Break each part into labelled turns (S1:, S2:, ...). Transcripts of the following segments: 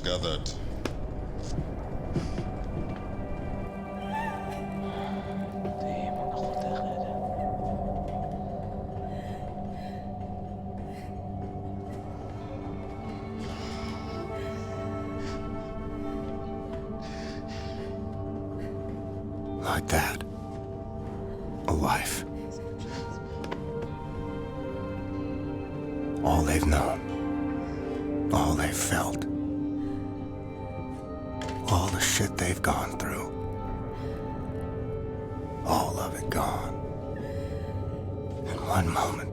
S1: gathered.
S2: Like that. A life. All they've known. All they've felt. All the shit they've gone through. All of it gone. In one moment.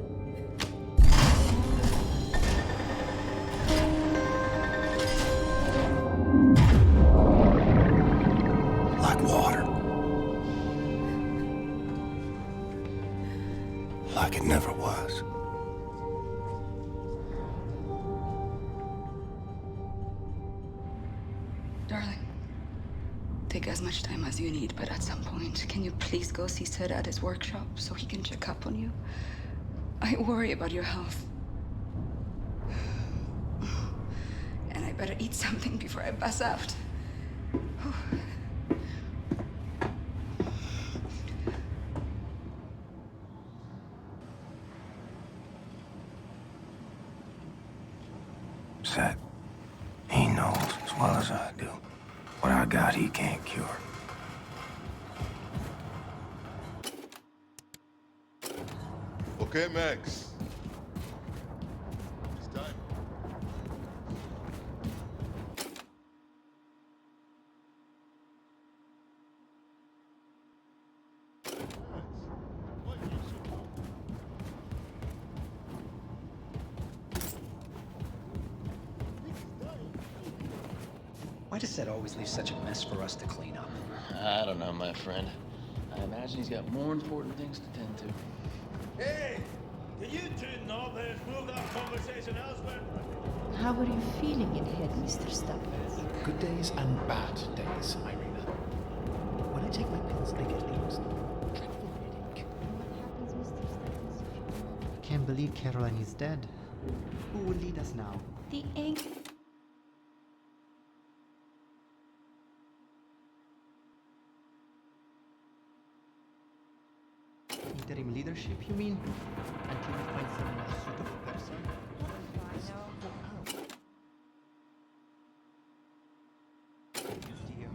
S2: Like water. Like it never was.
S3: Darling, take as much time as you need, but at some point, can you please go see Sid at his workshop so he can check up on you? I worry about your health. And I better eat something before I pass out.
S2: Sid, he knows as well as I do. What I got, he can't cure.
S1: Okay, Max. It's time.
S4: Why does that always leave such a mess for us to clean up?
S5: I don't know, my friend. I imagine he's got more important things to tend to.
S6: Hey! Do you two know there's moved our conversation elsewhere?
S7: How are you feeling in head, Mr. Stubbins?
S8: Good days and bad days, Irina. When I take my pills, I get a dreadful headache.
S7: What happens, Mr. Stubbins?
S9: Can't believe Caroline is dead. Who will lead us now?
S7: The egg.
S9: Interim leadership, you mean? Until we find someone more suitable person? Dear.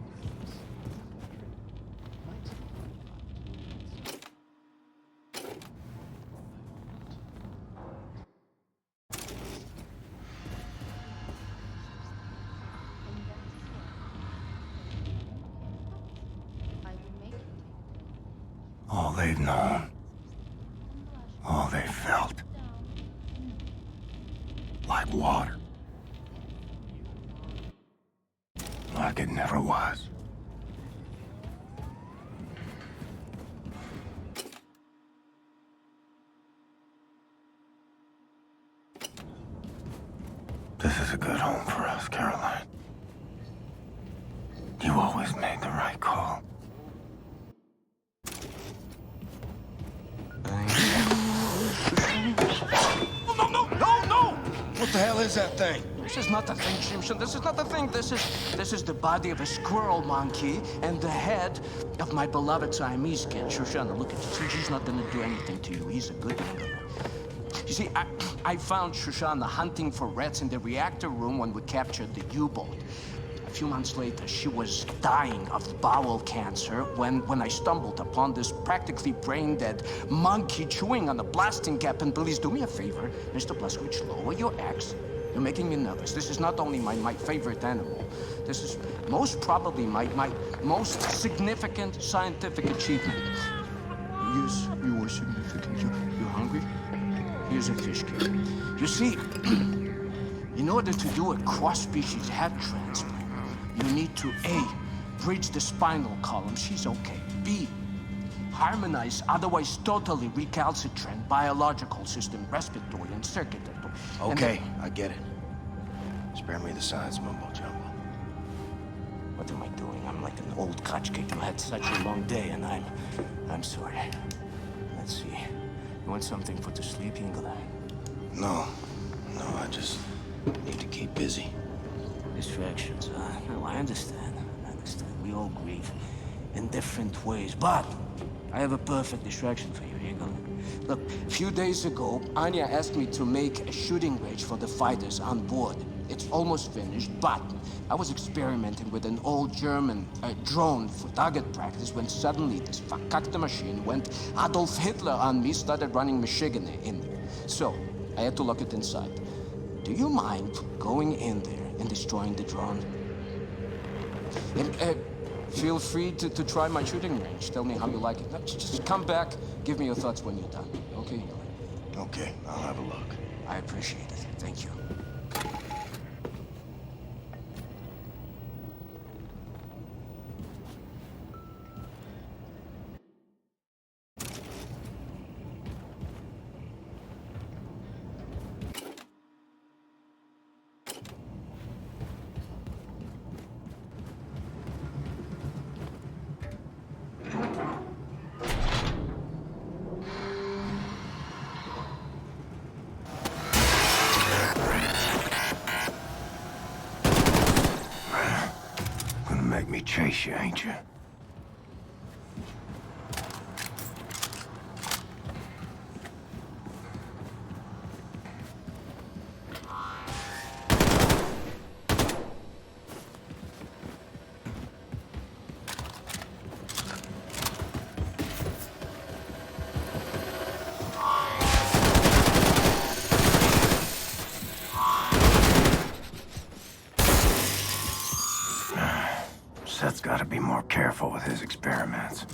S7: I will make it.
S2: All they've known. All they've felt. Like water. Like it never was. This is a good home for us, Caroline. You always made the right call.
S6: What the hell is that thing?
S10: This is not the thing, Simpson. This is not the thing. This is the body of a squirrel monkey and the head of my beloved Siamese kid. Shoshana, look at this. He's not gonna do anything to you. He's a good man. You see, I found Shoshana hunting for rats in the reactor room when we captured the U-boat. A few months later, she was dying of bowel cancer when I stumbled upon this practically brain-dead monkey chewing on a blasting cap. And please do me a favor, Mr. Blazkowicz, lower your axe. You're making me nervous. This is not only my favorite animal. This is most probably my most significant scientific achievement. Yes, you are significant. You hungry? Here's a fish cake. You see, in order to do a cross-species head transplant, you need to A, bridge the spinal column. She's okay. B, harmonize otherwise totally recalcitrant biological system, respiratory and circulatory.
S4: Okay, I get it. Spare me the science mumbo jumbo.
S10: What am I doing? I'm like an old kachkik. I had such a long day, and I'm sorry. Let's see. You want something for the sleep, Ingela?
S4: No, I just need to keep busy.
S10: Distractions, huh? No, I understand. I understand. We all grieve in different ways, but I have a perfect distraction for you. Here you go. Look, a few days ago, Anya asked me to make a shooting range for the fighters on board. It's almost finished, but I was experimenting with an old German drone for target practice when suddenly this verkackte machine went Adolf Hitler on me, started running MachineGames in there. So, I had to lock it inside. Do you mind going in there and destroying the drone? And, feel free to try my shooting range. Tell me how you like it. No, just come back, give me your thoughts when you're done, okay?
S4: Okay, I'll have a look.
S10: I appreciate it. Thank you.
S2: Gonna make me chase you, ain't you? Seth's gotta be more careful with his experiments.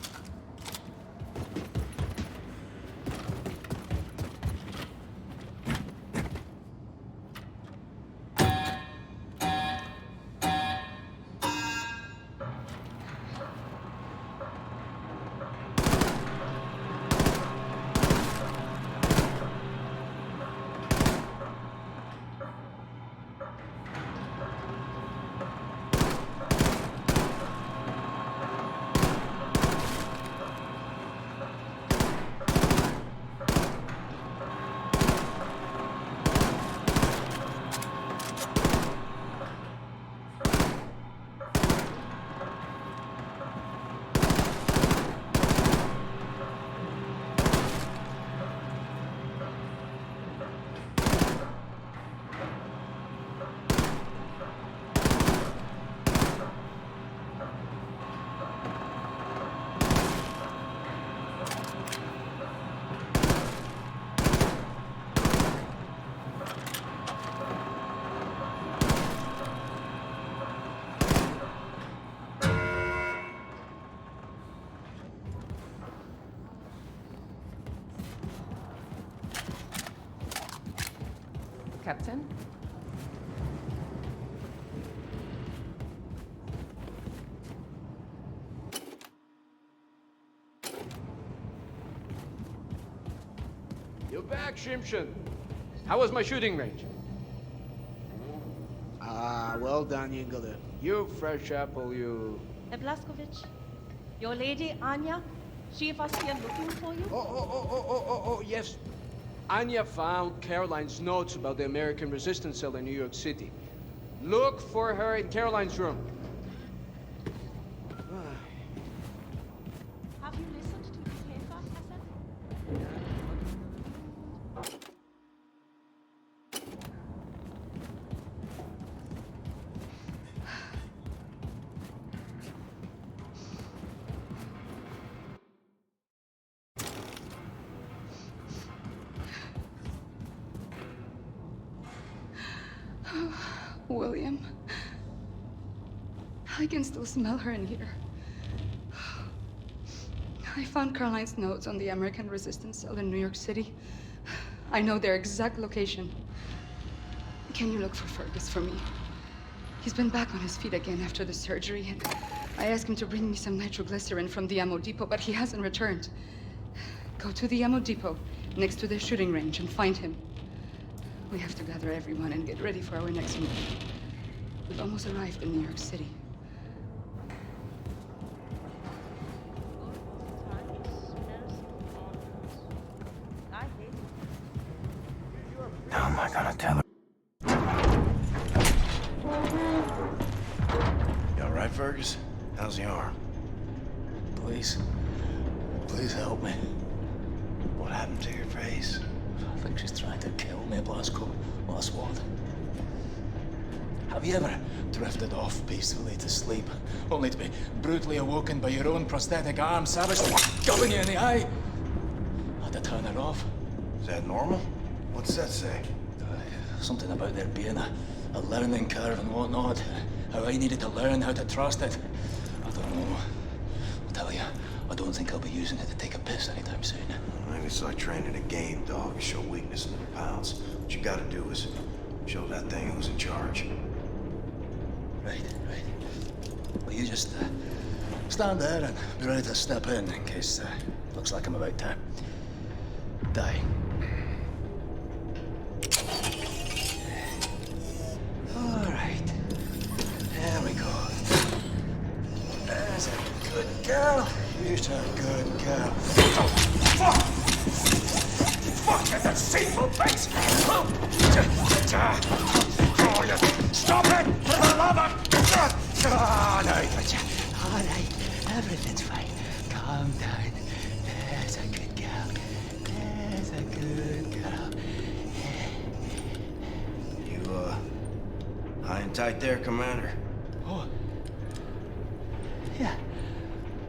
S11: Captain?
S10: You're back, Shimshon. How was my shooting range? Well done, Yingler. You fresh apple, you...
S7: Herr Blaskowitz, your lady Anya, she was here looking for you?
S10: Oh, yes. Anya found Caroline's notes about the American resistance cell in New York City. Look for her in Caroline's room.
S7: Have you listened to the paper, Hassan?
S3: William. I can still smell her in here. I found Caroline's notes on the American resistance cell in New York City. I know their exact location. Can you look for Fergus for me? He's been back on his feet again after the surgery, and I asked him to bring me some nitroglycerin from the ammo depot, but he hasn't returned. Go to the ammo depot next to the shooting range and find him. We have to gather everyone and get ready for our next move. We've almost arrived in New York City.
S2: How am I gonna tell her?
S4: Fergus? How's the arm?
S10: Please. Please help me.
S4: What happened to your face?
S10: I think she's trying to kill me, Blasco. Last word. Have you ever drifted off peacefully to sleep, only to be brutally awoken by your own prosthetic arm savagely gubbing you in the eye? I had to turn it off.
S4: Is that normal? What's that say?
S10: Something about there being a learning curve and whatnot. How I needed to learn how to trust it. I don't know. I'll tell you, I don't think I'll be using it to take a piss anytime soon.
S4: Maybe it's like training a game dog. You show weakness and it pounds. What you gotta do is show that thing who's in charge.
S10: Right. Well, you just stand there and be ready to step in case looks like I'm about to die. All right. There we go. There's a good girl. You're a good girl. Oh, fuck! Fuck, you deceitful face! Oh, you stop it! For the love of... Oh, no, gotcha. All right, everything's fine. Calm down. There's a good girl. There's a good girl.
S4: You, high and tight there, Commander?
S10: Oh. Yeah.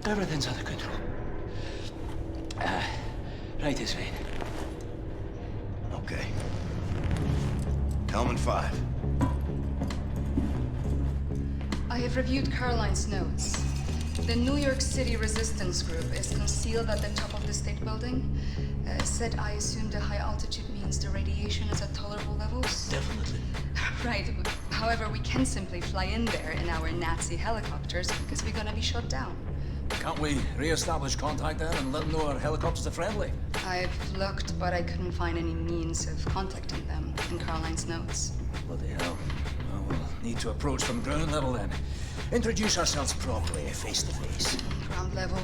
S10: Everything's under control. Right is right.
S4: Okay. Helmet 5.
S3: I have reviewed Caroline's notes. The New York City resistance group is concealed at the top of the state building. Said I assume the high altitude means the radiation is at tolerable levels?
S10: Definitely.
S3: Right. However, we can simply fly in there in our Nazi helicopters because we're gonna be shot down.
S10: Can't we re-establish contact there and let them know our helicopters are friendly?
S3: I've looked, but I couldn't find any means of contacting them in Caroline's notes.
S10: Bloody hell. Well, we'll need to approach from ground level then. Introduce ourselves properly, face to face.
S3: Ground level.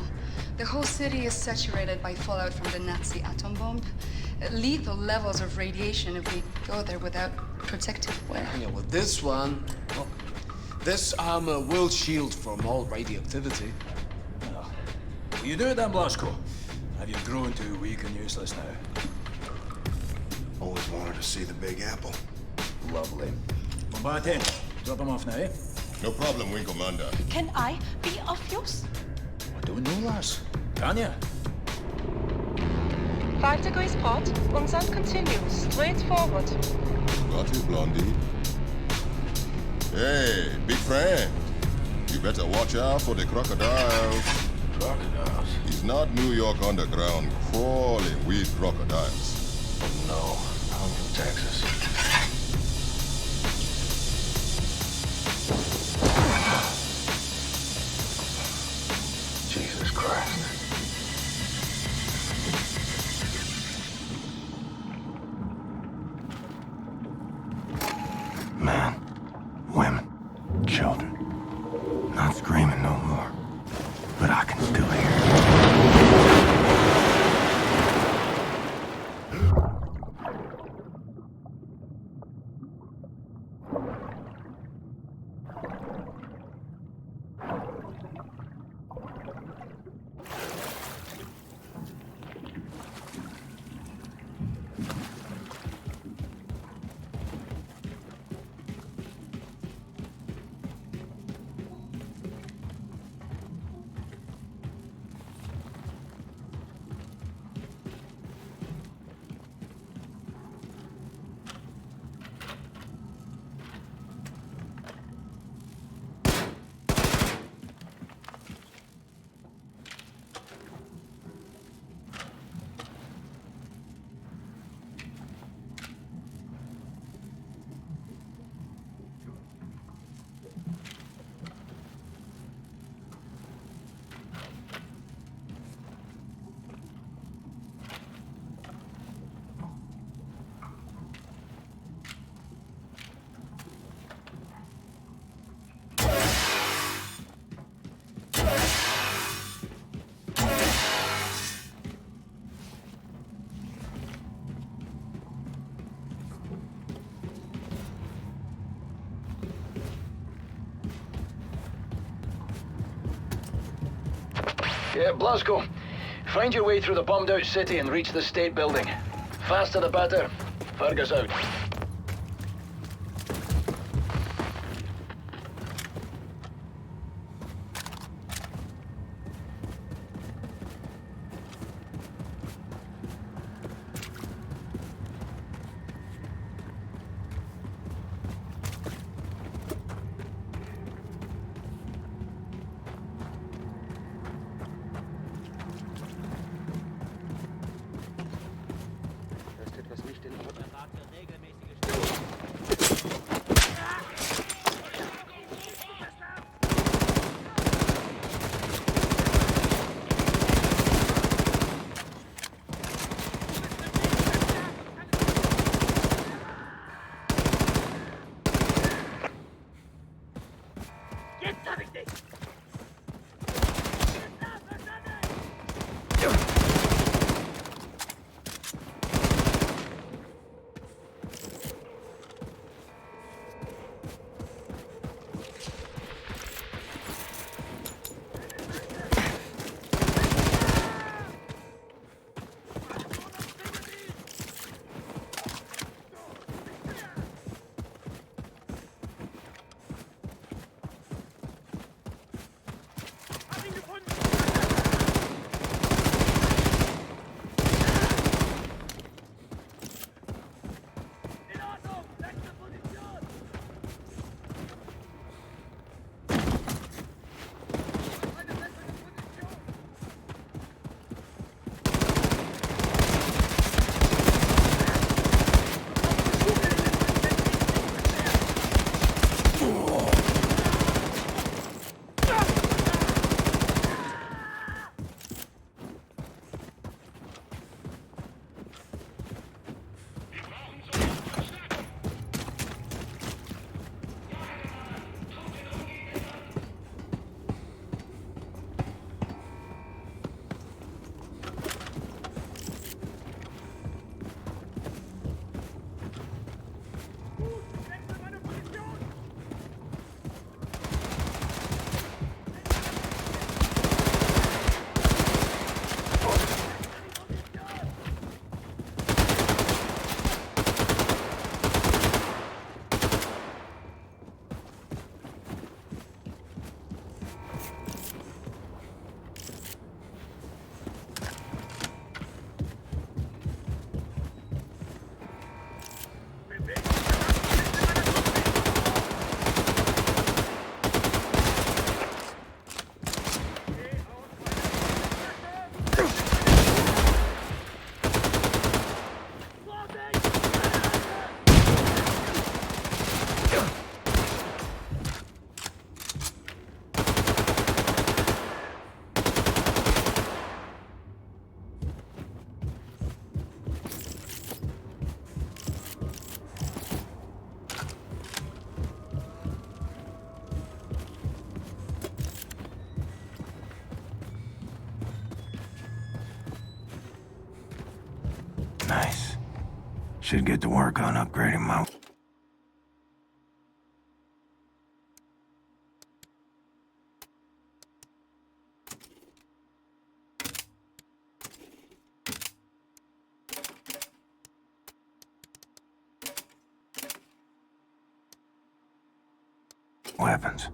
S3: The whole city is saturated by fallout from the Nazi atom bomb. Lethal levels of radiation if we go there without protective wear.
S11: Yeah, well, this armor will shield from all radioactivity.
S10: Well, will you do it then, Blasco? Have you grown too weak and useless now?
S4: Always wanted to see the Big Apple.
S10: Lovely. Bombate, drop him off now, eh?
S1: No problem, Wing Commander.
S7: Can I be of use?
S10: I don't know, lass. Can ya?
S7: 5 degrees port. Unsend continue. Straight forward.
S1: Got it, Blondie. Hey, big friend. You better watch out for the crocodiles.
S4: Crocodiles?
S1: It's not New York underground crawling with crocodiles.
S4: No, I'm from Texas. Jesus Christ.
S2: Men, women, children. Not screaming no more. But I can still hear it.
S5: Yeah, Blasco. Find your way through the bombed-out city and reach the state building. Faster the better. Fergus out.
S2: Nice. Should get to work on upgrading my... weapons.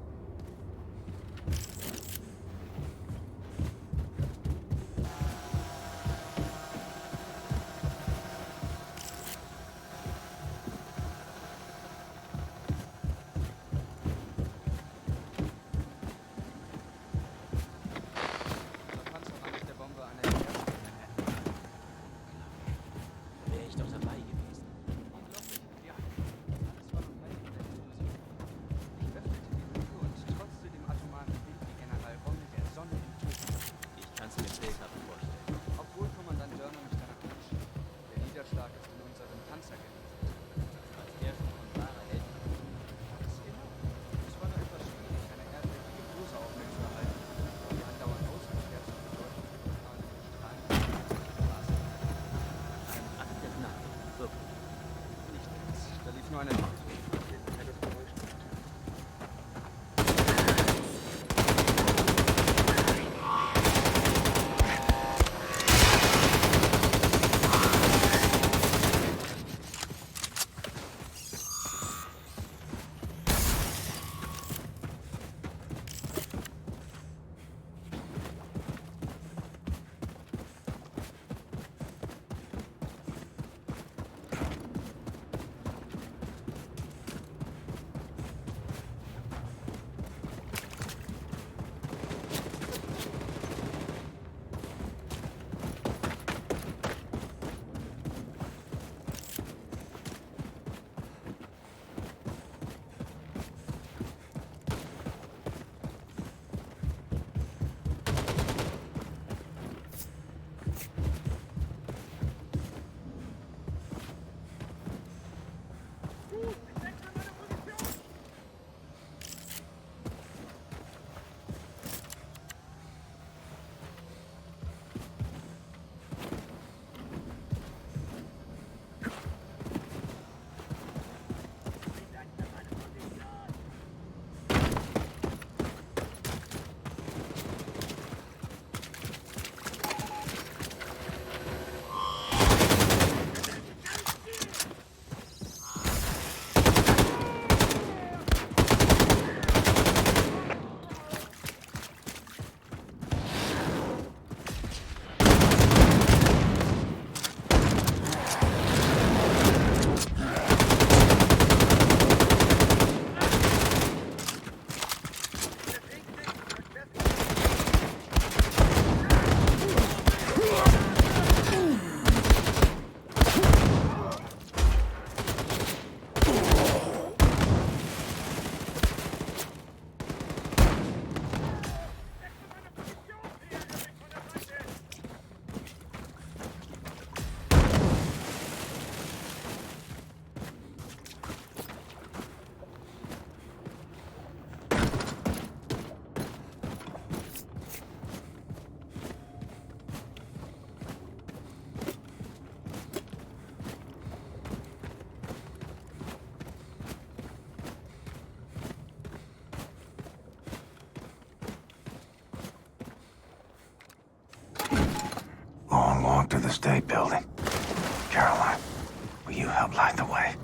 S2: to the state building. Caroline, will you help light the way?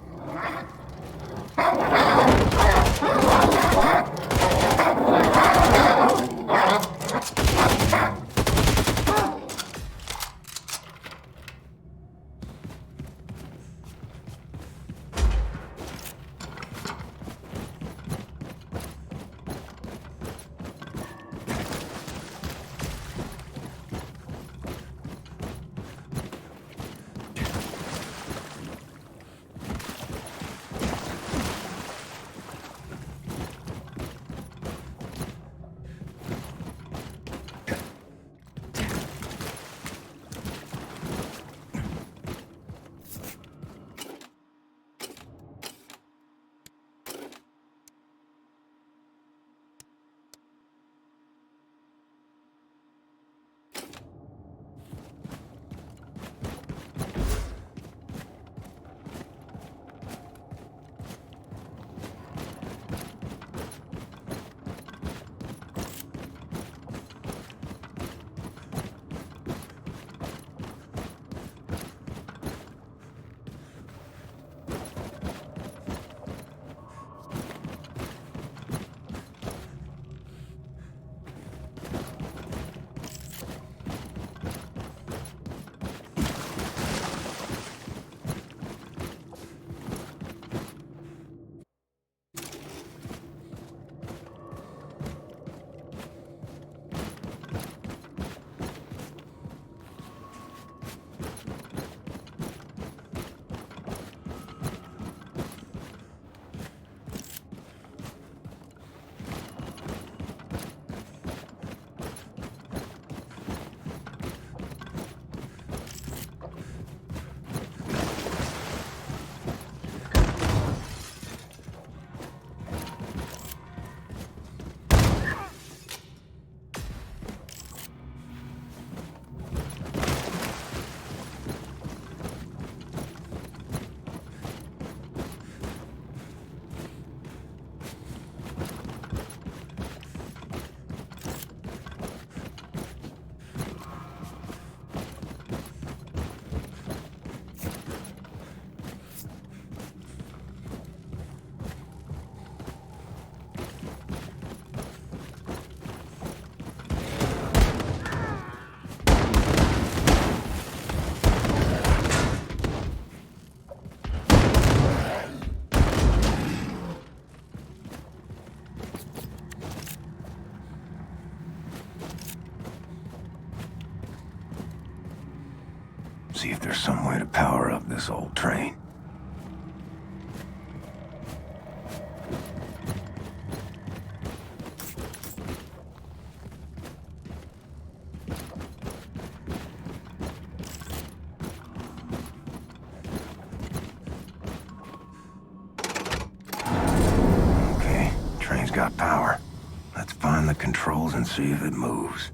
S2: See if there's some way to power up this old train. Okay, train's got power. Let's find the controls and see if it moves.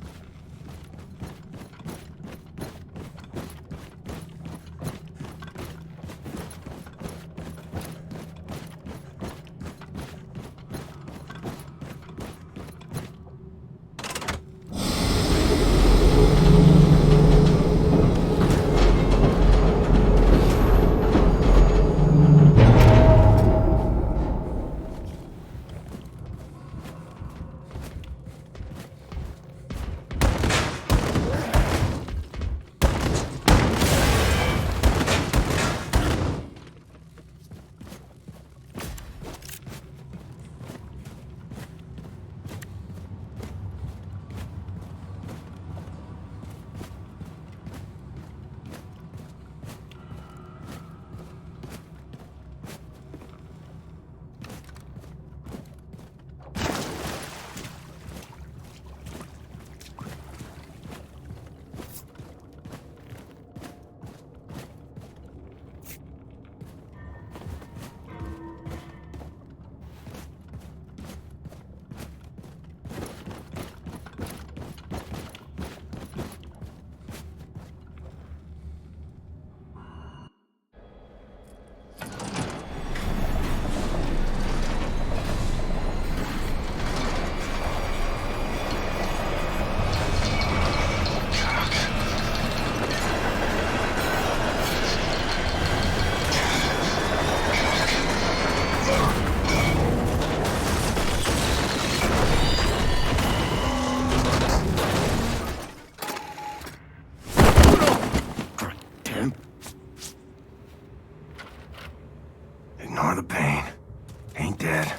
S2: dead,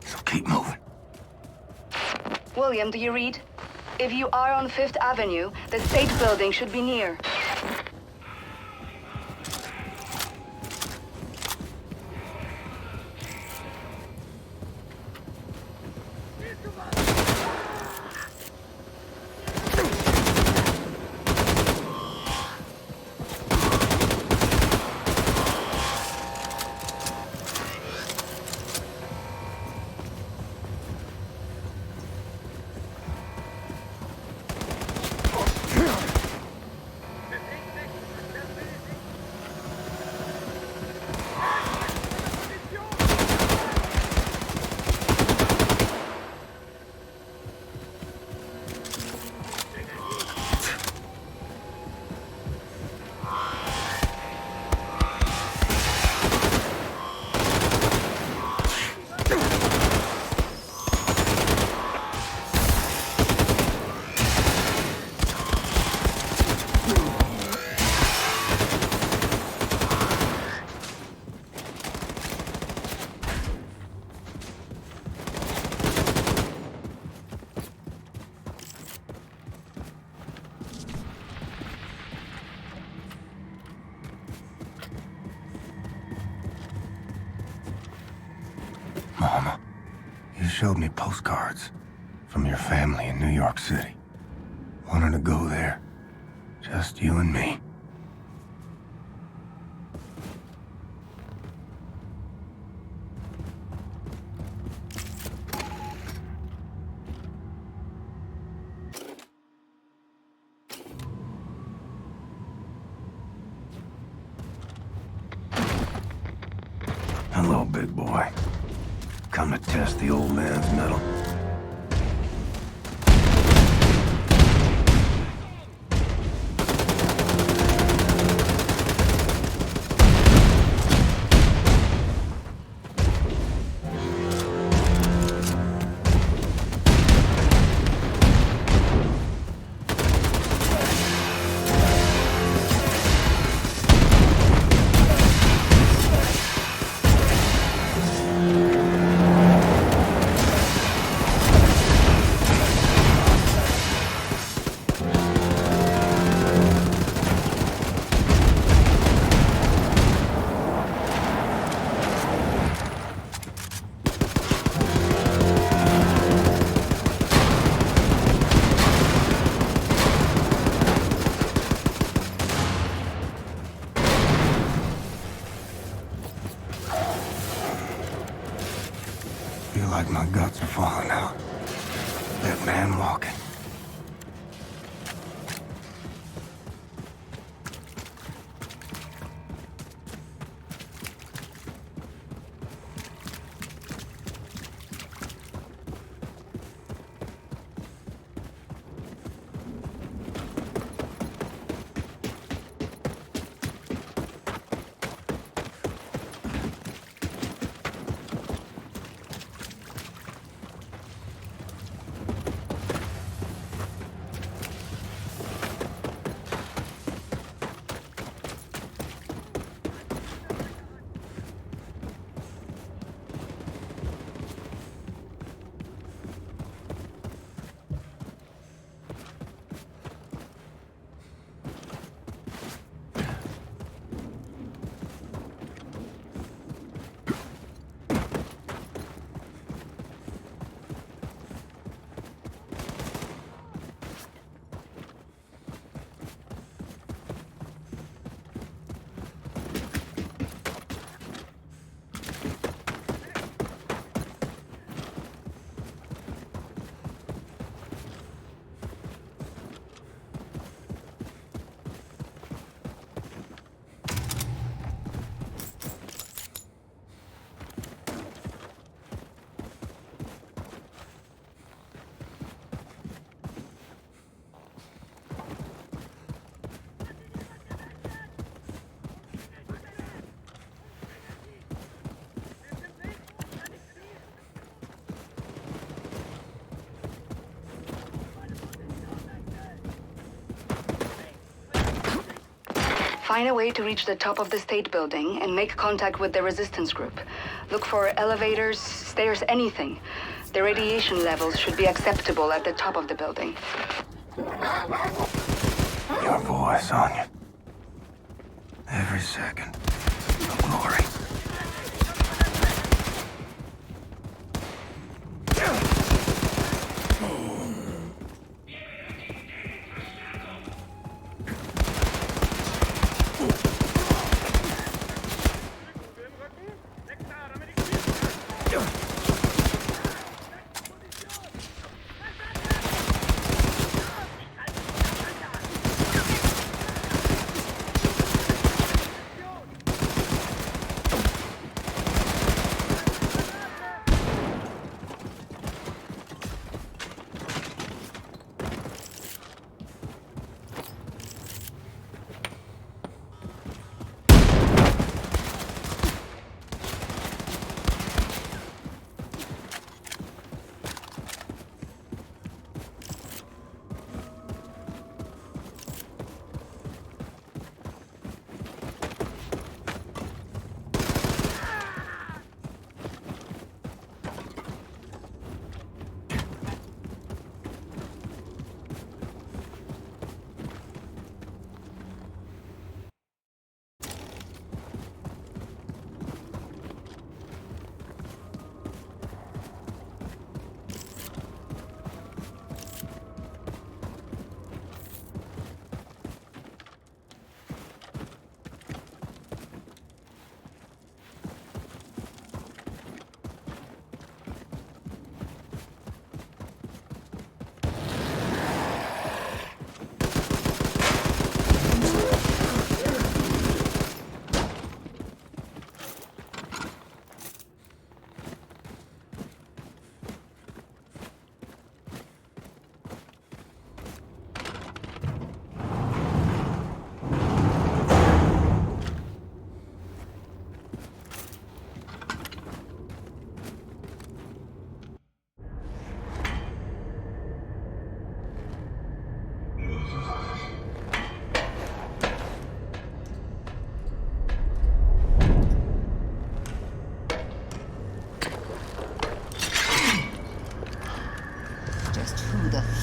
S2: so keep moving.
S3: William, do you read? If you are on 5th Avenue, the State Building should be near.
S2: Mama, you showed me postcards from your family in New York City. Wanted to go there. Just you and me. Hello, big boy. Come to test the old man's mettle. Feel like my guts are falling out. That man walking. Find a way to reach the top of the State Building and make contact with the resistance group.
S3: Look for elevators, stairs, anything. The radiation levels should be acceptable at the top of the building.
S2: Your voice, Anya. Every second of glory.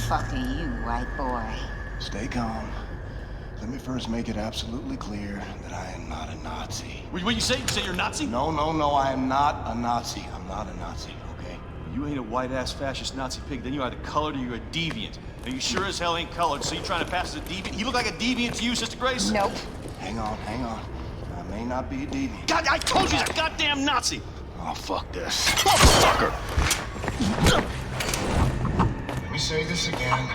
S12: Fuck are you, white boy?
S4: Stay calm. Let me first make it absolutely clear that I am not a Nazi.
S13: What you say? You say you're a Nazi?
S4: No, I am not a Nazi. I'm not a Nazi, okay?
S13: You ain't a white-ass fascist Nazi pig, then you're either colored or you're a deviant. And you sure as hell ain't colored, so you trying to pass as a deviant? You look like a deviant to you, Sister Grace?
S12: Nope.
S4: Hang on. I may not be a deviant.
S13: God, I told you he's a goddamn Nazi!
S4: Oh, fuck this.
S13: Fucker!
S4: Let me say this again.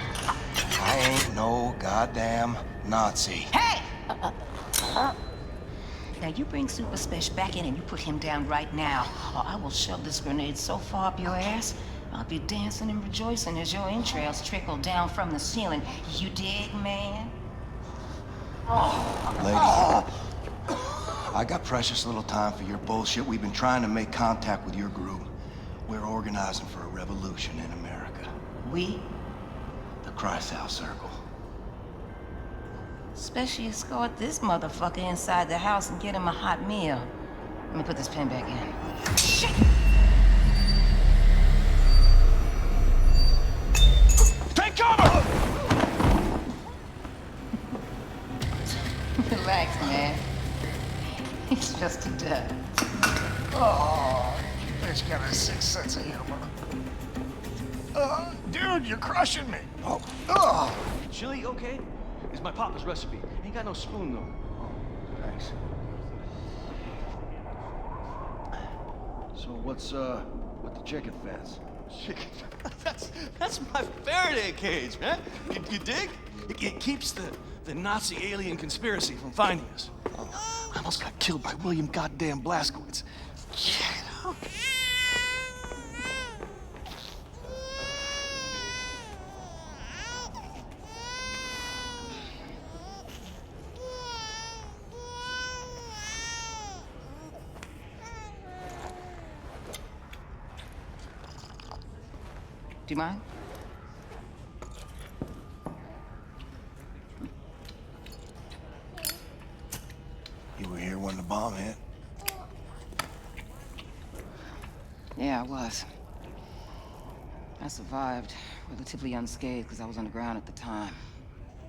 S4: I ain't no goddamn Nazi.
S12: Hey! Now you bring Super Special back in and you put him down right now, or I will shove this grenade so far up your ass, I'll be dancing and rejoicing as your entrails trickle down from the ceiling. You dig, man?
S4: Lady, I got precious little time for your bullshit. We've been trying to make contact with your group. We're organizing for a revolution in America.
S12: We?
S4: The Kreisau Circle.
S12: Especially escort this motherfucker inside the house and get him a hot meal. Let me put this pen back in. Shit!
S13: Take cover!
S12: Relax, man. It's just a duck. Oh, bitch got a sixth sense of humor.
S4: Dude, you're crushing me.
S13: Chili, okay? It's my papa's recipe. Ain't got no spoon, though.
S4: Thanks.
S13: So what's, with the chicken fence? Chicken That's my Faraday cage, man. You dig? It keeps the Nazi alien conspiracy from finding us. I almost got killed by William goddamn Blazkowicz. Yeah.
S12: Do you mind?
S4: You were here when the bomb hit?
S12: Yeah, I was. I survived relatively unscathed because I was underground at the time.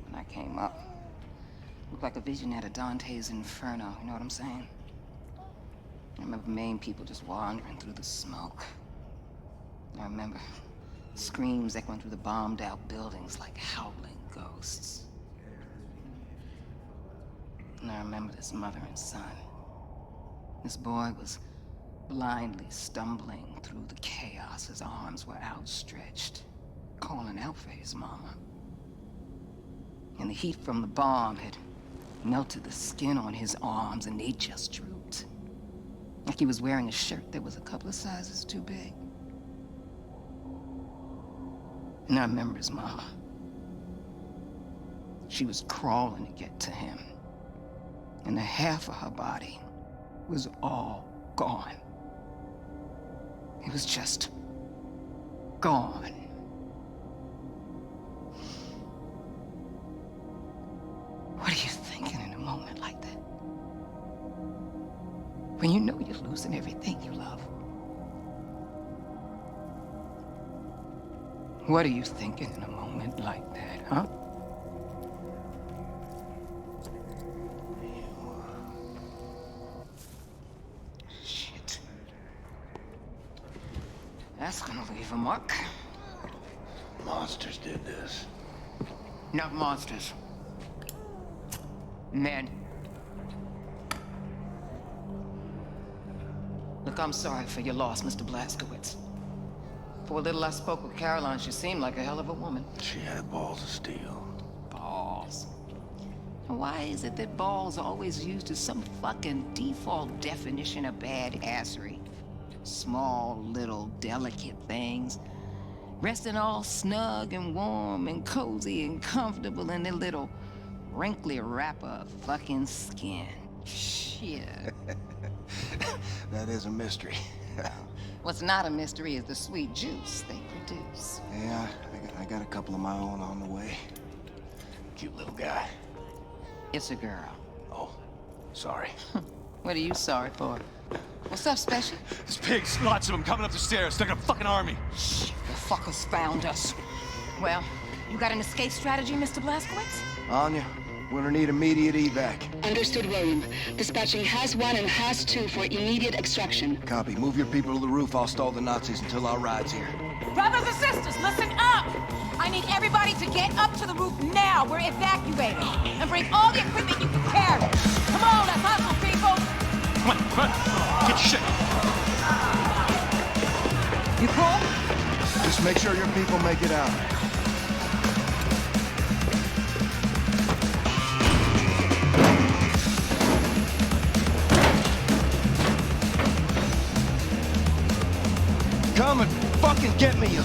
S12: When I came up, looked like a vision out of Dante's Inferno, you know what I'm saying? I remember Maine people just wandering through the smoke. I remember screams echoing through the bombed-out buildings like howling ghosts. And I remember this mother and son. This boy was blindly stumbling through the chaos. His arms were outstretched, calling out for his mama. And the heat from the bomb had melted the skin on his arms, and they just drooped. Like he was wearing a shirt that was a couple of sizes too big. And I remember his mama. She was crawling to get to him. And the half of her body was all gone. It was just gone. What are you thinking in a moment like that? When you know you're losing everything you love? What are you thinking in a moment like that, huh? Shit. That's gonna leave a mark.
S4: Monsters did this.
S12: Not monsters. Men. Look, I'm sorry for your loss, Mr. Blazkowicz. For a little I spoke with Caroline, she seemed like a hell of a woman.
S4: She had balls of steel.
S12: Balls. Why is it that balls are always used as some fucking default definition of badassery? Small, little, delicate things. Resting all snug and warm and cozy and comfortable in their little wrinkly wrapper of fucking skin. Shit.
S4: That is a mystery.
S12: What's not a mystery is the sweet juice they produce.
S4: Yeah, I got a couple of my own on the way. Cute little guy.
S12: It's a girl.
S4: Oh, sorry.
S12: What are you sorry for? What's up, Special?
S13: There's pigs, lots of them coming up the stairs. They're like a fucking army.
S12: Shh, the fuckers found us. Well, you got an escape strategy, Mr. Blazkowicz?
S4: Anya, we're gonna need immediate evac.
S14: Understood, William. Dispatching Has 1 and Has 2 for immediate extraction.
S4: Copy. Move your people to the roof. I'll stall the Nazis until our ride's here.
S7: Brothers and sisters, listen up! I need everybody to get up to the roof now. We're evacuating. And bring all the equipment you can carry. Come on, let's hustle, people!
S13: Come on. Get your shit.
S12: You cool?
S4: Just make sure your people make it out. Come and fucking get me, you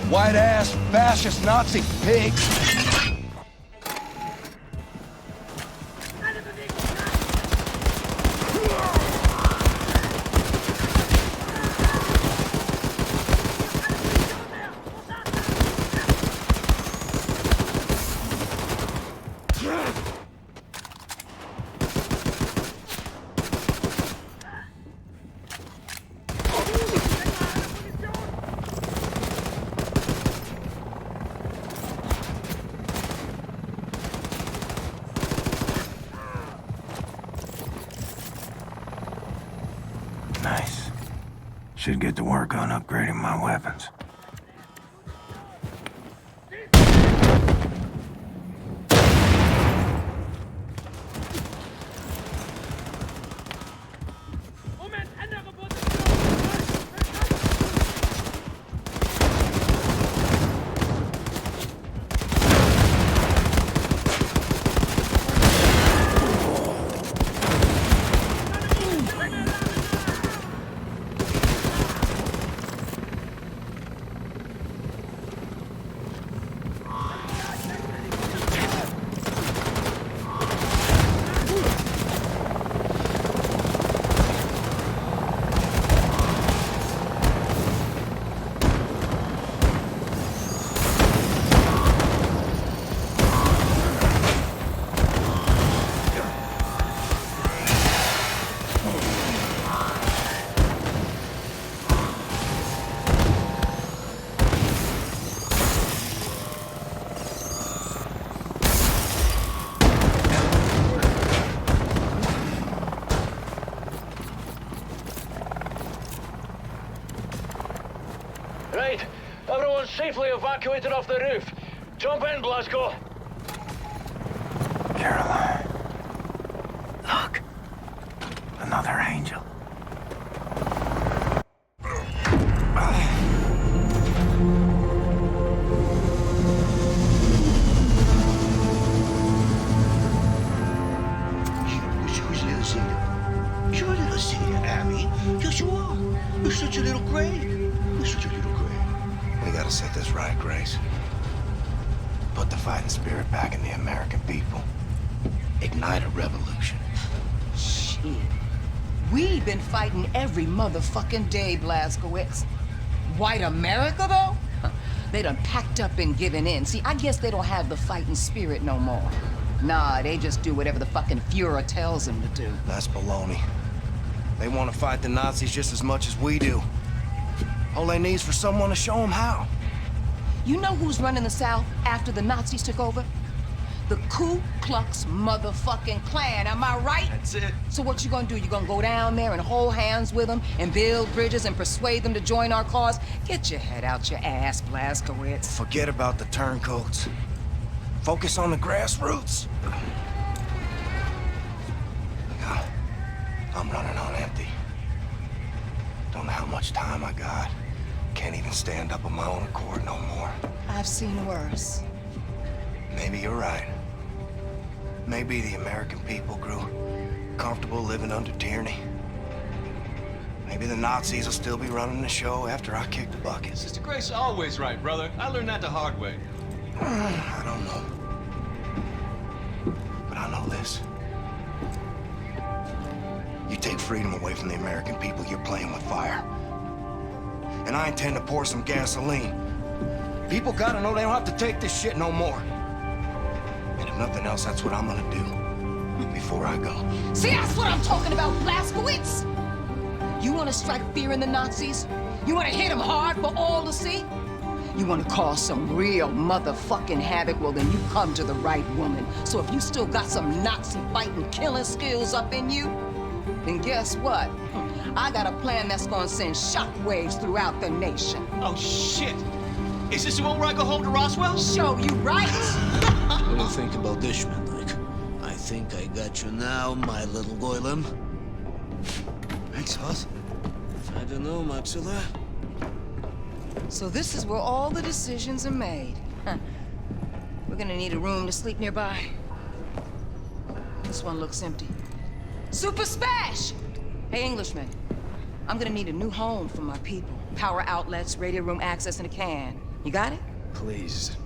S4: white-ass, fascist Nazi pig!
S2: Nice. Should get to work on upgrading my weapons.
S5: Right. Everyone's safely evacuated off the roof. Jump in, Blasco.
S2: Caroline. Look. Another angel.
S4: You're a little Zeta, Abby. Yes, you are. You're such a little Gray. You're such a little Gray.
S2: We gotta set this right, Grace. Put the fighting spirit back in the American people. Ignite a revolution.
S12: Shit. We've been fighting every motherfucking day, Blazkowicz. White America, though? They done packed up and given in. See, I guess they don't have the fighting spirit no more. Nah, they just do whatever the fucking Fuhrer tells them to do.
S2: That's baloney. They want to fight the Nazis just as much as we do. All they need is for someone to show them how.
S12: You know who's running the South after the Nazis took over? The Ku Klux motherfucking Klan, am I right?
S13: That's it.
S12: So what you gonna do? You gonna go down there and hold hands with them and build bridges and persuade them to join our cause? Get your head out your ass, Blazkowicz.
S2: Forget about the turncoats. Focus on the grassroots. God, I'm running on empty. Don't know how much time I got. Can't even stand up on my own accord no more.
S12: I've seen worse.
S2: Maybe you're right. Maybe the American people grew comfortable living under tyranny. Maybe the Nazis will still be running the show after I kick the bucket.
S13: Sister Grace always right, brother. I learned that the hard way.
S2: I don't know. But I know this. You take freedom away from the American people, you're playing with fire. And I intend to pour some gasoline. People gotta know they don't have to take this shit no more. And if nothing else, that's what I'm gonna do before I go.
S12: See, that's what I'm talking about, Blazkowicz! You wanna strike fear in the Nazis? You wanna hit them hard for all to see? You wanna cause some real motherfucking havoc? Well, then you come to the right woman. So if you still got some Nazi fighting, killing skills up in you, then guess what? I got a plan that's gonna send shockwaves throughout the nation.
S13: Oh, shit! Is this the one where I go home to Roswell?
S12: Show you right!
S11: What do you think about this, Schmidlik? I think I got you now, my little golem.
S13: Thanks, Hoss.
S11: I don't know, Maxilla.
S12: So this is where all the decisions are made. Huh. We're gonna need a room to sleep nearby. This one looks empty. Super Smash! Hey, Englishman. I'm gonna need a new home for my people. Power outlets, radio room access, and a can. You got it?
S13: Please.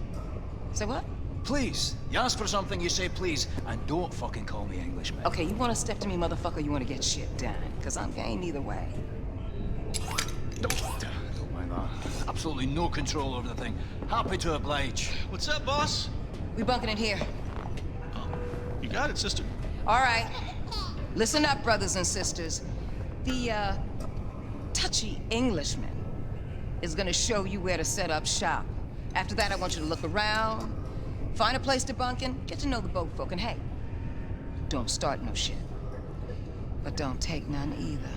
S12: Say what?
S13: Please. You ask for something, you say please, and don't fucking call me Englishman.
S12: Okay, you wanna step to me, motherfucker, you wanna get shit done. Cause I'm game either way.
S13: Don't mind that. Absolutely no control over the thing. Happy to oblige. What's up, boss?
S12: We bunking in here.
S13: Oh, you got it, sister.
S12: All right. Listen up, brothers and sisters. The, touchy Englishman is gonna show you where to set up shop. After that, I want you to look around, find a place to bunk in, get to know the boat folk, and hey, don't start no shit. But don't take none either.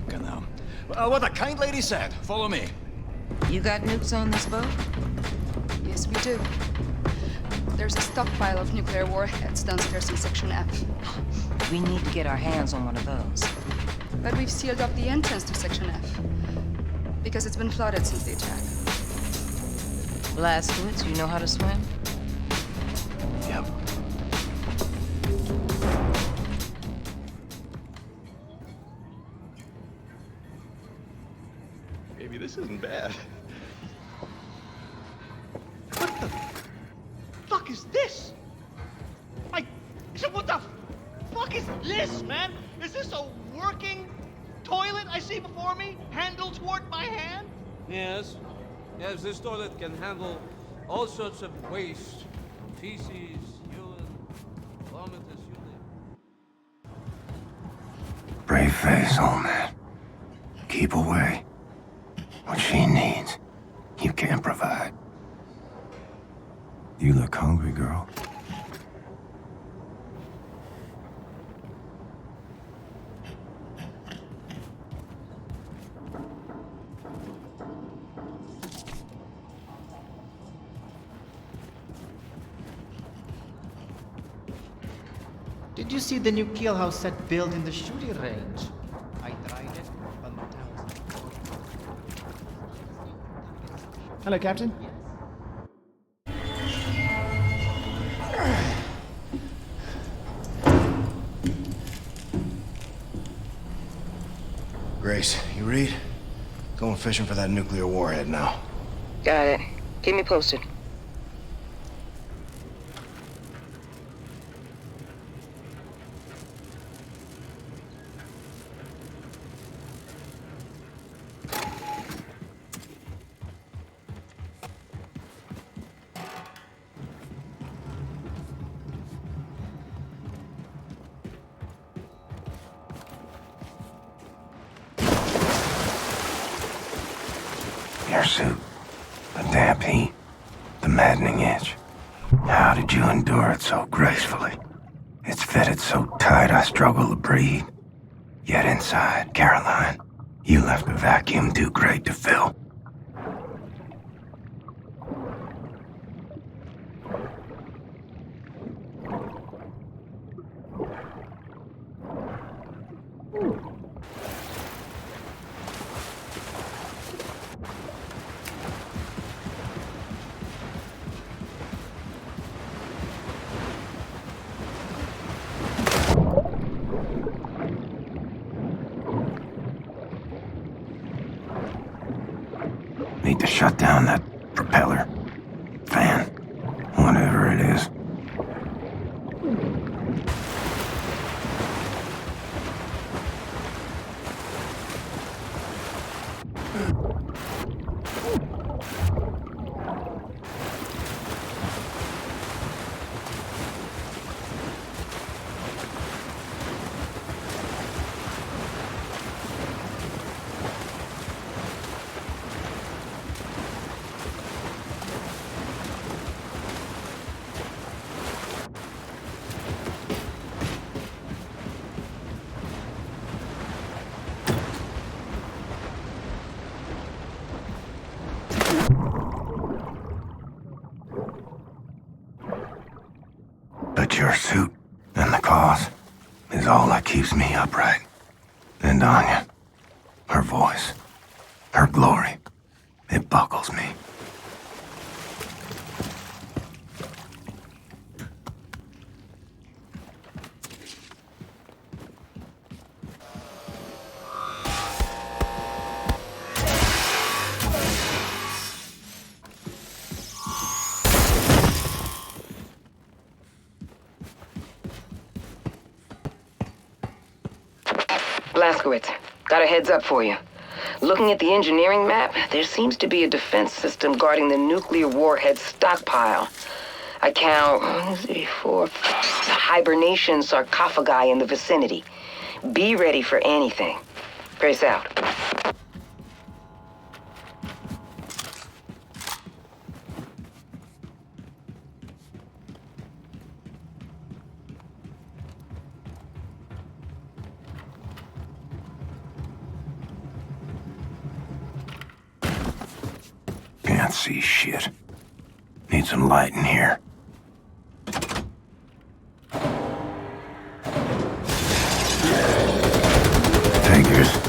S13: Okay, now. What the kind lady said. Follow me.
S12: You got nukes on this boat?
S3: Yes, we do. There's a stockpile of nuclear warheads downstairs in Section F.
S12: We need to get our hands on one of those.
S3: But we've sealed off the entrance to Section F. Because it's been flooded since the attack.
S12: Blazkowicz, you know how to swim?
S2: Yep.
S13: Maybe this isn't bad.
S6: What the fuck is this? What the fuck is this, man? Is this a working toilet I see before me? Handle toward my hand?
S15: Yes. Yes, this toilet can handle all sorts of waste. Feces, urine, vomitus, you name it.
S2: Brave face, old man. Keep away. What she needs, you can't provide. You look hungry, girl.
S9: Did you see the new kill-house set built in the shooting range? I tried it, but my time was...
S16: Hello, Captain.
S2: Grace, you read? Going fishing for that nuclear warhead now.
S12: Got it. Keep me posted.
S17: Your suit, the damp heat, the maddening itch. How did you endure it so gracefully? It's fitted so tight I struggle to breathe. Yet inside, Caroline, you left a vacuum too great to fill. Need to shut down that propeller, fan, whatever it is. But your suit and the cause is all that keeps me upright. And Anya, her voice, her glory, it buckles me.
S12: Blazkowicz, got a heads up for you. Looking at the engineering map, there seems to be a defense system guarding the nuclear warhead stockpile. I count 1, 2, 3, 4, 5 hibernation sarcophagi in the vicinity. Be ready for anything. Grace out.
S17: Can't see shit. Need some light in here. Figures.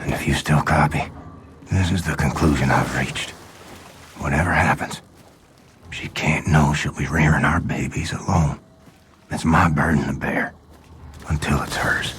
S17: And if you still copy, this is the conclusion I've reached. Whatever happens, she can't know she'll be rearing our babies alone. It's my burden to bear, until it's hers.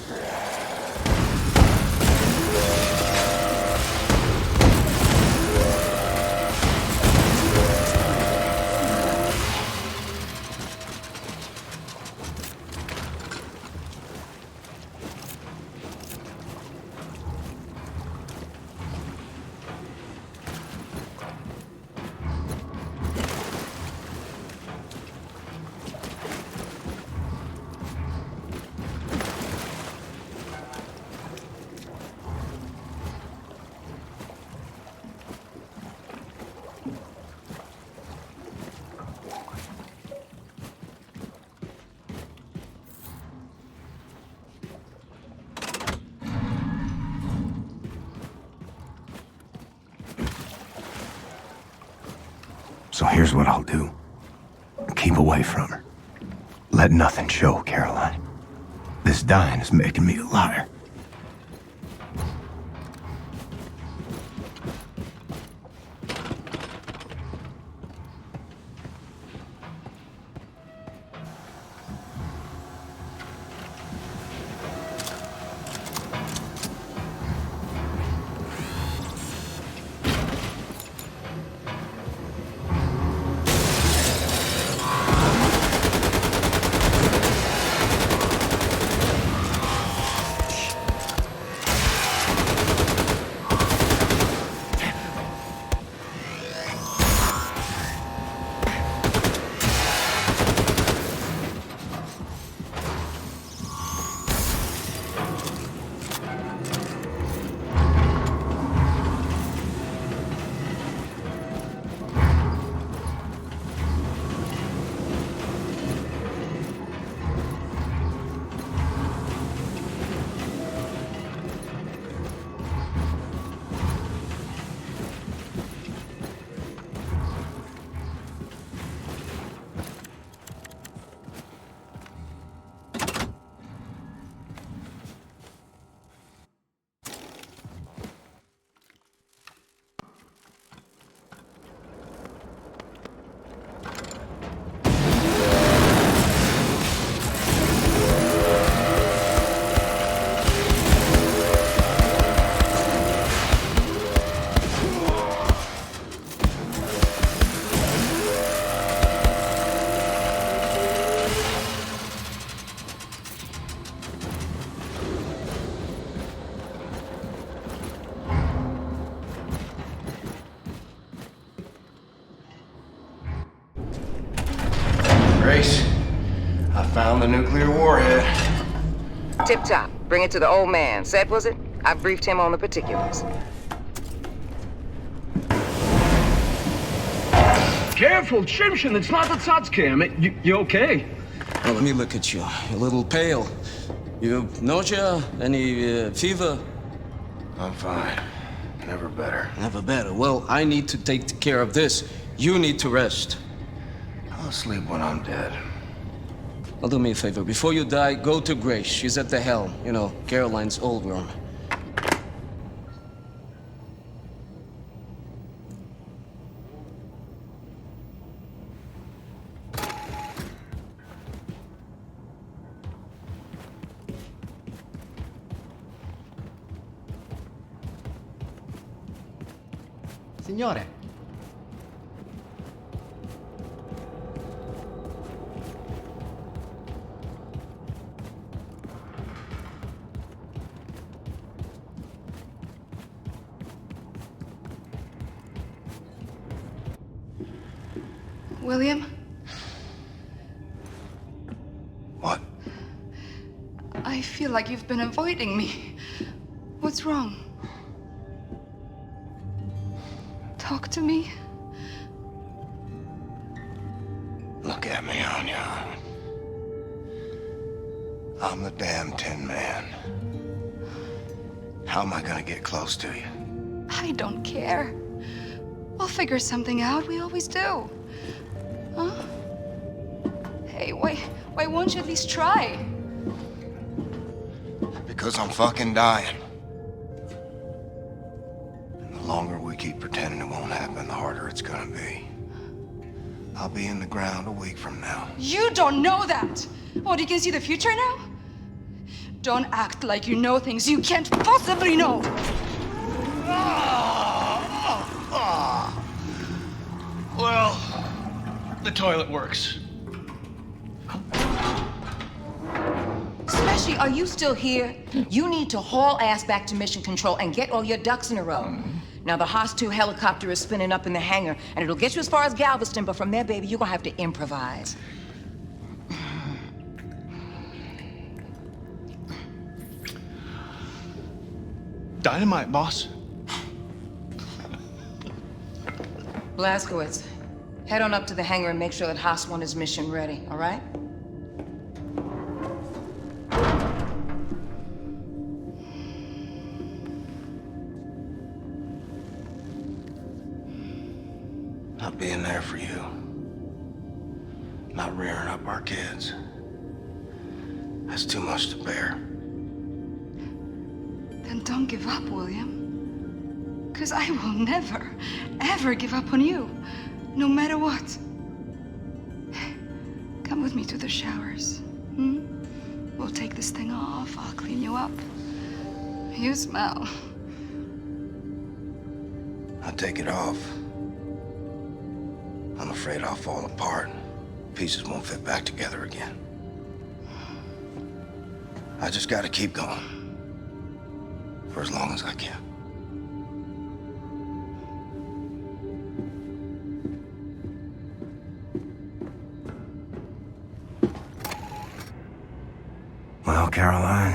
S17: here's what I'll do. Keep away from her. Let nothing show, Caroline. This dying is making me a liar.
S4: Grace, I found the nuclear warhead.
S12: Tip top. Bring it to the old man. Set, was it? I briefed him on the particulars.
S10: Careful, Chimshin, it's not the Tsatsky. You okay?
S11: Well, let me look at you. You're a little pale. You nausea? Any fever?
S4: I'm fine. Never better.
S11: Never better. Well, I need to take care of this. You need to rest.
S4: I'll sleep when I'm dead.
S11: Well, do me a favor. Before you die, go to Grace. She's at the helm. You know, Caroline's old room.
S9: Signore.
S3: William?
S4: What?
S3: I feel like you've been avoiding me. What's wrong? Talk to me.
S4: Look at me, Anya. I'm the damn Tin Man. How am I gonna get close to you?
S3: I don't care. We'll figure something out. We always do. Huh? Hey, why won't you at least try?
S4: Because I'm fucking dying. And the longer we keep pretending it won't happen, the harder it's gonna be. I'll be in the ground a week from now.
S3: You don't know that! What, you can see the future now? Don't act like you know things you can't possibly know!
S13: Well, the toilet works.
S12: Special, are you still here? You need to haul ass back to mission control and get all your ducks in a row. Now, the Haas 2 helicopter is spinning up in the hangar, and it'll get you as far as Galveston, but from there, baby, you're gonna have to improvise.
S13: Dynamite, boss.
S12: Blazkowicz, head on up to the hangar and make sure that Haas 1 is mission ready, all right?
S4: Not being there for you. Not rearing up our kids. That's too much to bear.
S3: Then don't give up, William. Because I will never, ever give up on you. No matter what. Come with me to the showers. We'll take this thing off. I'll clean you up. You smell.
S4: I take it off. I'm afraid I'll fall apart. Pieces won't fit back together again. I just gotta keep going. For as long as I can. Well, Caroline,